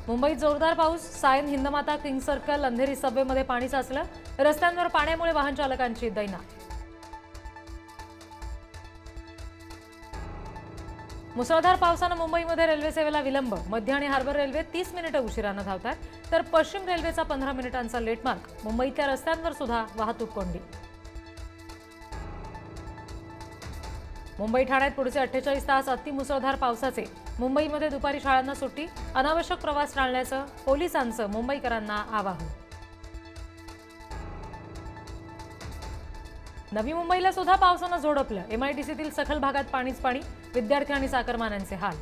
मुंबईत जोरदार पाऊस. सायन, हिंदमाता, किंग सर्कल, अंधेरी सबवेमध्ये पाणी साचलं. रस्त्यांवर पाण्यामुळे वाहन चालकांची दैना. मुसळधार पावसानं मुंबईमध्ये रेल्वे सेवेला विलंब. मध्य आणि हार्बर रेल्वे 30 मिनिटं उशिरानं धावतात, तर पश्चिम रेल्वेचा 15 मिनिटांचा लेटमार्क. मुंबईतल्या रस्त्यांवर सुद्धा वाहतूक कोंडी. मुंबई ठाण्यात पुढचे 48 तास अतिमुसळधार पावसाचे. मुंबईमध्ये दुपारी शाळांना सुट्टी. अनावश्यक प्रवास टाळण्याचं पोलिसांचं मुंबईकरांना आवाहन. नवी मुंबईला सुद्धा पावसानं झोडपलं. एमआयडीसीतील सखल भागात पाणीच पाणी. विद्यार्थी आणि चाकरमान्यांचे हाल.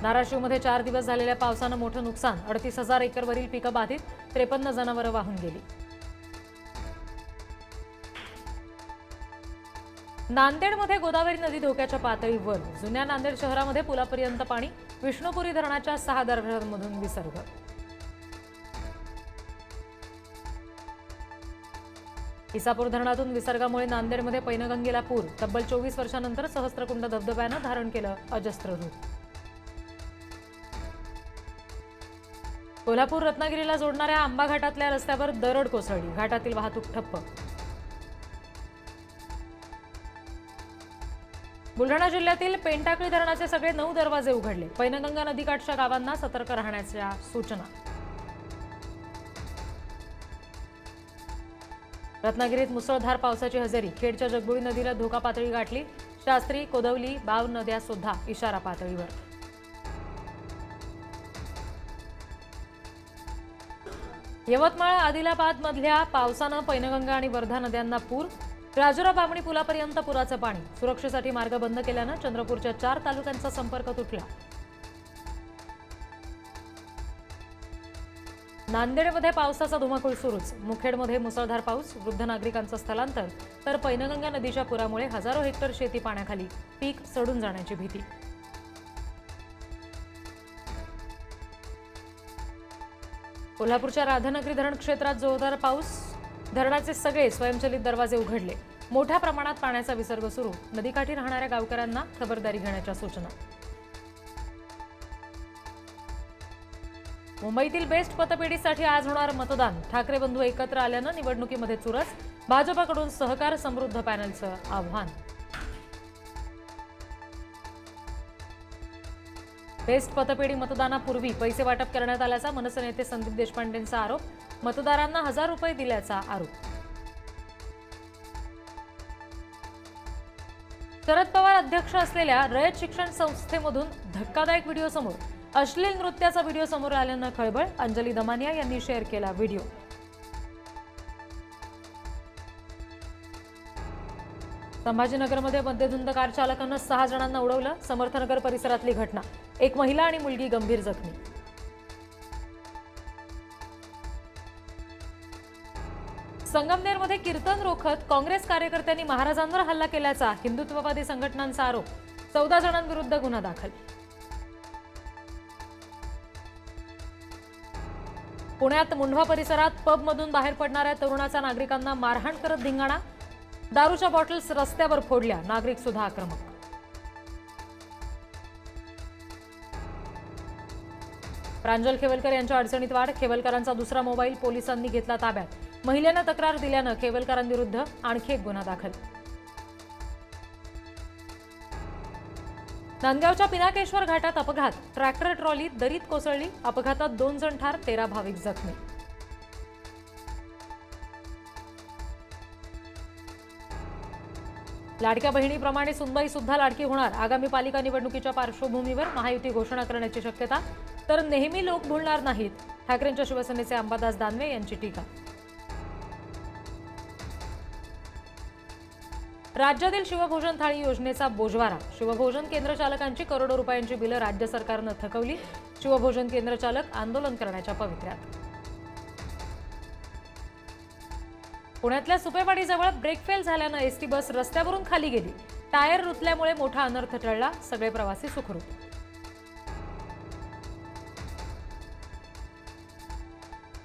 धाराशिवमध्ये 4 दिवस झालेल्या पावसानं मोठं नुकसान. 38,000 एकरवरील पिकं बाधित. 53 जनावरं वाहून गेली. नांदेडमध्ये गोदावरी नदी धोक्याच्या पातळीवर. जुन्या नांदेड शहरामध्ये पुलापर्यंत पाणी. विष्णुपुरी धरणाच्या 6 दरवाजांमधून विसर्ग. इसापूर धरणातून विसर्गामुळे नांदेडमध्ये पैनगंगेला पूर. तब्बल 24 वर्षांनंतर सहस्त्रकुंड धबधब्यानं धारण केलं अजस्त्र रूप. कोल्हापूर रत्नागिरीला जोडणाऱ्या आंबा घाटातल्या रस्त्यावर दरड कोसळली. घाटातील वाहतूक ठप्प. बुलढाणा जिल्ह्यातील पेनटाकळी धरणाचे सगळे 9 दरवाजे उघडले. पैनगंगा नदीकाठच्या गावांना सतर्क राहण्याच्या सूचना. रत्नागिरीत मुसळधार पावसाची हजेरी. खेडच्या जगबुडी नदीला धोका पातळी गाठली. शास्त्री, कोदवली, बाव नद्या सुद्धा इशारा पातळीवर. यवतमाळ आदिलाबाद मधल्या पावसानं पैनगंगा आणि वर्धा नद्यांना पूर. राजुरा बामणी पुलापर्यंत पुराचं पाणी. सुरक्षेसाठी मार्ग बंद केल्यानं चंद्रपूरच्या 4 तालुक्यांचा संपर्क तुटला. नांदेडमध्ये पावसाचा धुमाकूळ सुरूच. मुखेडमध्ये मुसळधार पाऊस. वृद्ध नागरिकांचं स्थलांतर. तर पैनगंगा नदीच्या पुरामुळे हजारो हेक्टर शेती पाण्याखाली. पीक सडून जाण्याची भीती. कोल्हापूरच्या राधानगरी धरण क्षेत्रात जोरदार पाऊस. धरणाचे सगळे स्वयंचलित दरवाजे उघडले. मोठ्या प्रमाणात पाण्याचा विसर्ग सुरू. नदीकाठी राहणाऱ्या गावकऱ्यांना खबरदारी घेण्याच्या सूचना. मुंबईतील बेस्ट पतपेढीसाठी आज होणार मतदान. ठाकरे बंधू एकत्र आल्यानं निवडणुकीमध्ये चुरस. भाजपकडून सहकार समृद्ध पॅनलचं आव्हान. बेस्ट पतपेढी मतदानापूर्वी पैसे वाटप करण्यात आल्याचा मनसे नेते संदीप देशपांडेंचा आरोप. मतदारांना 1000 रुपये दिल्याचा आरोप. शरद पवार अध्यक्ष असलेल्या रयत शिक्षण संस्थेमधून धक्कादायक व्हिडिओ समोर. अश्लील नृत्याचा व्हिडिओ समोर आल्यानं खळबळ. अंजली दमानिया यांनी शेअर केला व्हिडिओ. संभाजीनगरमध्ये मद्यधुंद कार चालकानं 6 जणांना उडवलं. समर्थनगर परिसरातली घटना. एक महिला आणि मुलगी गंभीर जखमी. संगमनेरमध्ये कीर्तन रोखत काँग्रेस कार्यकर्त्यांनी महाराजांवर हल्ला केल्याचा हिंदुत्ववादी संघटनांचा आरोप. 14 जणांविरुद्ध गुन्हा दाखल. पुण्यात मुंढवा परिसरात पबमधून बाहेर पडणाऱ्या तरुणाचा नागरिकांना मारहाण करत धिंगाणा. दारूच्या बॉटल्स रस्त्यावर फोडल्या. नागरिक सुद्धा आक्रमक. प्रांजल खेवलकर यांच्या अडचणीत वाढ. खेवलकरांचा दुसरा मोबाईल पोलिसांनी घेतला ताब्यात. महिलेनं तक्रार दिल्यानं खेवलकरांविरुद्ध आणखी एक गुन्हा दाखल. नांदगावच्या पिनाकेश्वर घाटात अपघात. ट्रॅक्टर ट्रॉली दरीत कोसळली. अपघातात 2 जण ठार. 13 भाविक जखमी. लाडक्या बहिणीप्रमाणे सुनबाई सुद्धा लाडकी होणार. आगामी पालिका निवडणुकीच्या पार्श्वभूमीवर महायुती घोषणा करण्याची शक्यता. तर नेहमी लोक भुलणार नाहीत. ठाकरेंच्या शिवसेनेचे अंबादास दानवे यांची टीका. राज्यातील शिवभोजन थाळी योजनेचा बोजवारा. शिवभोजन केंद्र चालकांची करोडो रुपयांची बिलं राज्य सरकारनं थकवली. शिवभोजन केंद्र चालक आंदोलन करण्याच्या पवित्र्यात. पुण्यातल्या सुपेवाडीजवळ ब्रेक फेल झाल्यानं एसटी बस रस्त्यावरून खाली गेली. टायर रुतल्यामुळे मोठा अनर्थ टळला. सगळे प्रवासी सुखरूप.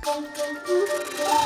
Thank you.